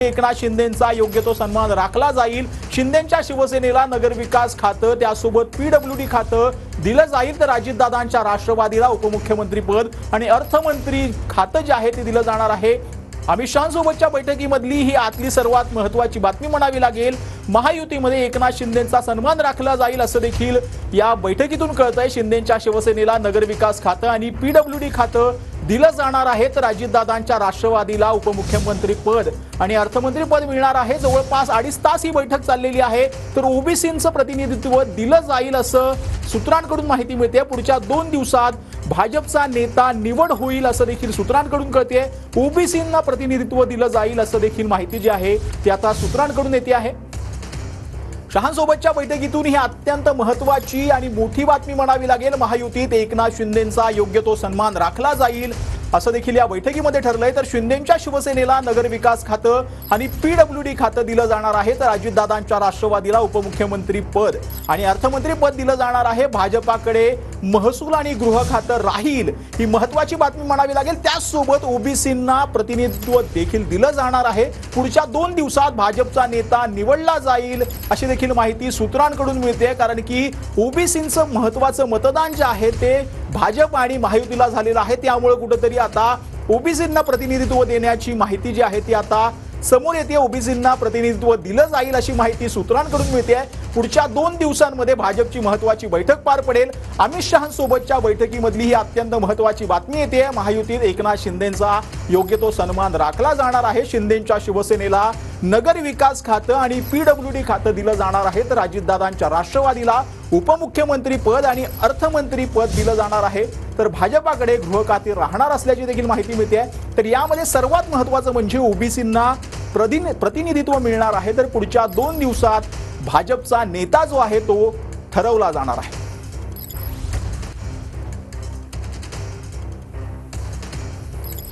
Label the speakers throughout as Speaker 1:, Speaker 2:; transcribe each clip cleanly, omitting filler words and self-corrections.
Speaker 1: एकनाथ शिंदेंचा योग्य तो सन्मान राखला जाईल। शिंदेंच्या शिवसेनेला नगरविकास खातं त्यासोबत पीडब्ल्यूडी खातं दिलं जाईल, तर अजितदादांच्या राष्ट्रवादीला उपमुख्यमंत्री पद आणि अर्थमंत्री खातं जे आहे ते दिलं जाणार आहे। अमित शहांसोबतच्या बैठकीमधली ही आतली सर्वात महत्त्वाची बातमी म्हणावी लागेल। महायुतीमध्ये एकनाथ शिंदेंचा सन्मान राखला जाईल असं देखील या बैठकीतून कळतंय। शिंदेंच्या शिवसेनेला नगरविकास खातं आणि पीडब्ल्यूडी खातं दिलं जाणार आहे, तर अजितदादांच्या राष्ट्रवादीला उपमुख्यमंत्री पद आणि अर्थमंत्री पद मिळणार आहे। जवळपास 2.5 तास ही बैठक चाललेली आहे, तर ओबीसींचं प्रतिनिधित्व दिलं जाईल असं सूत्रांकडून माहिती मिळते। पुढच्या 2 दिवसात भाजपचा नेता निवड होईल असं देखील सूत्रांकडून कळते। ओबीसींना प्रतिनिधित्व दिलं जाईल असं देखील माहिती जी आहे ती आता सूत्रांकडून येते आहे। शहांसोबतच्या बैठकीतून ही अत्यंत महत्त्वाची आणि मोठी बातमी म्हणावी लागेल। महायुतीत एकनाथ शिंदेंचा योग्य तो सन्मान राखला जाईल असं देखील या बैठकीमध्ये ठरलंय, तर शिंदेंच्या शिवसेनेला नगरविकास खातं आणि पीडब्ल्यूडी खातं दिलं जाणार आहे, तर अजितदादांच्या राष्ट्रवादीला उपमुख्यमंत्री पद आणि अर्थमंत्री पद दिलं जाणार आहे। भाजपाकडे महसूल आणि गृह खातं राहील, ही महत्त्वाची बातमी म्हणावी लागेल। त्याचसोबत ओबीसींना प्रतिनिधित्व देखील दिलं जाणार आहे। पुढच्या 2 दिवसात भाजपचा नेता निवडला जाईल अशी देखील माहिती सूत्रांकडून मिळते, कारण की ओबीसींचं महत्त्वाचं मतदान जे आहे ते भाजप आणि महायुतीला झालेलं आहे। त्यामुळे कुठेतरी आता ओबीसींना प्रतिनिधित्व देण्याची माहिती जी आहे ती आता समोर येते। ओबीसींना प्रतिनिधित्व दिलं जाईल अशी माहिती सूत्रांकडून मिळते। पुढच्या 2 दिवसांमध्ये भाजपची महत्त्वाची बैठक पार पडेल। अमित शहांसोबतच्या बैठकीमधली ही अत्यंत महत्त्वाची बातमी येते। महायुतीत एकनाथ शिंदेंचा योग्य तो सन्मान राखला जाणार आहे। शिंदेंच्या शिवसेनेला नगरविकास खातं आणि पीडब्ल्यूडी खातं दिलं जाणार आहे, तर अजितदादांच्या राष्ट्रवादीला उपमुख्यमंत्री पद आणि अर्थमंत्री पद दिलं जाणार आहे, तर भाजपाकडे गृह खाते राहणार असल्याची देखील माहिती मिळते। तर यामध्ये सर्वात महत्त्वाचं म्हणजे ओबीसींना प्रतिनिधित्व मिळणार आहे, तर पुढच्या 2 दिवसात भाजपचा नेता जो आहे तो ठरवला जाणार आहे।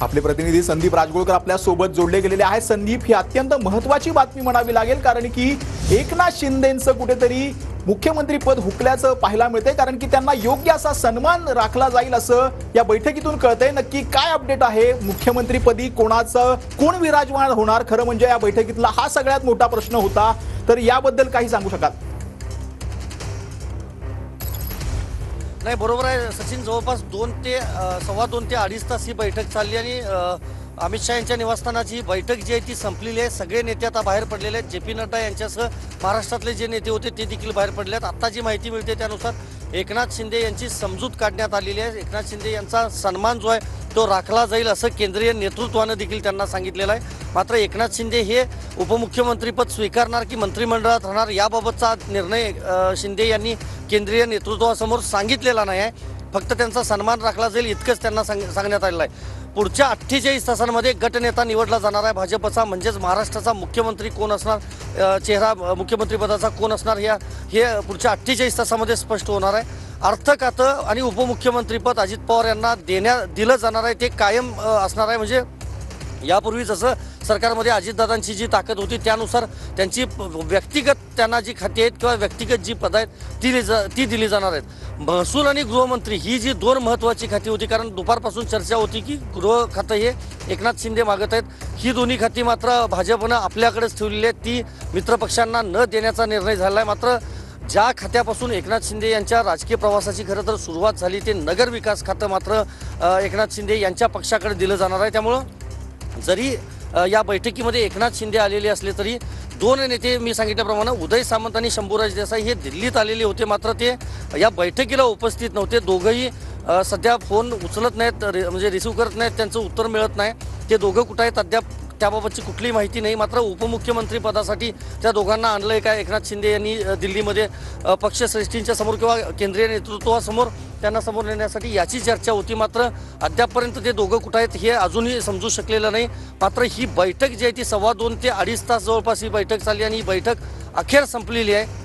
Speaker 1: आपले प्रतिनिधी संदीप राजगोळकर आपल्या सोबत जोडले गेलेले आहेत। संदीप, ही अत्यंत महत्त्वाची बातमी म्हणावी लागेल, कारण की एकनाथ शिंदेंचं कुठेतरी मुख्यमंत्री पद हुकल्याचं पाहायला मिळतंय, कारण की त्यांना योग्य असा सन्मान राखला जाईल असं या बैठकीतून कळतंय। नक्की काय अपडेट आहे? मुख्यमंत्रीपदी कोण विराजमान होणार? खरं म्हणजे या बैठकीतला हा सगळ्यात मोठा प्रश्न होता, तर याबद्दल काही सांगू शकाल?
Speaker 2: नाही, बरोबर आहे सचिन। जवळपास 2 ते सव्वा 2 ते 2.5 तास ही बैठक चालली आणि अमित शहा यांच्या निवासस्थानाची बैठक जी आहे ती संपलेली आहे। सगळे नेते आता बाहेर पडलेले आहेत। JP नड्डा यांच्यासह महाराष्ट्रातले जे नेते होते ते देखील बाहेर पडले आहेत। आता जी माहिती मिळते त्यानुसार एकनाथ शिंदे यांची समजूत काढण्यात आलेली आहे। एकनाथ शिंदे यांचा सन्मान जो आहे तो राखला जाईल असं केंद्रीय नेतृत्वानं देखील त्यांना सांगितलेलं आहे। मात्र एकनाथ शिंदे हे उपमुख्यमंत्रीपद स्वीकारणार की मंत्रिमंडळात राहणार याबाबतचा निर्णय शिंदे यांनी केंद्रीय नेतृत्वासमोर सांगितलेला नाही आहे। फक्त त्यांचा सन्मान राखला जाईल इतकंच त्यांना सांगण्यात आलेलं आहे। पुढच्या 48 तासांमध्ये गटनेता निवडला जाणार आहे भाजपचा, म्हणजेच महाराष्ट्राचा मुख्यमंत्री कोण असणार, चेहरा मुख्यमंत्रीपदाचा कोण असणार हे पुढच्या 48 तासामध्ये स्पष्ट होणार आहे। अर्थ खातं आणि उपमुख्यमंत्रीपद अजित पवार यांना दिलं जाणार आहे, ते कायम असणार आहे। म्हणजे यापूर्वी जसं सरकारमध्ये अजितदादांची जी ताकद होती त्यानुसार त्यांची व्यक्तिगत त्यांना जी खाती आहेत किंवा व्यक्तिगत जी पदं आहेत ती दिली जाणार आहेत। महसूल आणि गृहमंत्री ही जी 2 महत्त्वाची खाती होती, कारण दुपारपासून चर्चा होती की गृह खातं हे एकनाथ शिंदे मागत आहेत, ही दोन्ही खाती मात्र भाजपनं आपल्याकडेच ठेवलेली आहेत, ती मित्रपक्षांना न देण्याचा निर्णय झाला आहे। मात्र ज्या खात्यापासून एकनाथ शिंदे यांच्या राजकीय प्रवासाची खरं तर सुरुवात झाली ते नगरविकास खातं मात्र एकनाथ शिंदे यांच्या पक्षाकडे दिलं जाणार आहे। त्यामुळं जरी या बैठकीमध्ये एकनाथ शिंदे आलेले असले तरी 2 नेते मी सांगितल्याप्रमाणे उदय सामंत आणि शंभूराज देसाई हे दिल्लीत आलेले होते, मात्र ते या बैठकीला उपस्थित नव्हते। दोघंही सध्या फोन उचलत नाहीत, म्हणजे रिसिव्ह करत नाहीत, त्यांचं उत्तर मिळत नाही। ते दोघं कुठं आहेत अद्याप त्याबाबतची कुठलीही माहिती नाही। मात्र उपमुख्यमंत्री पदासाठी त्या दोघांना आणलंय का एकनाथ शिंदे यांनी दिल्लीमध्ये पक्षश्रेष्ठींच्या समोर किंवा केंद्रीय नेतृत्वासमोर त्यांना समोर नेण्यासाठी याची चर्चा होती। मात्र अद्यापपर्यंत ते दोघं कुठं आहेत हे अजूनही समजू शकलेलं नाही। मात्र ही बैठक जी आहे ती सव्वा 2 ते 2.5 तास जवळपास ही बैठक चालली आणि ही बैठक अखेर संपलेली आहे।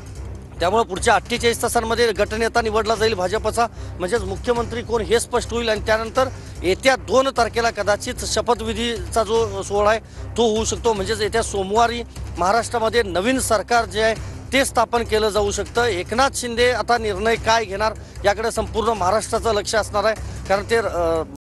Speaker 2: त्यामुळे पुढच्या 48 तासांमध्ये गटनेता निवडला जाईल भाजपचा, म्हणजेच मुख्यमंत्री कोण हे स्पष्ट होईल आणि त्यानंतर येत्या 2 तारखेला कदाचित शपथविधीचा जो सोहळा आहे तो होऊ शकतो। म्हणजेच येत्या सोमवारी महाराष्ट्रामध्ये नवीन सरकार जे आहे ते स्थापन केलं जाऊ शकतं। एकनाथ शिंदे आता निर्णय काय घेणार याकडे संपूर्ण महाराष्ट्राचं लक्ष असणार आहे, कारण ते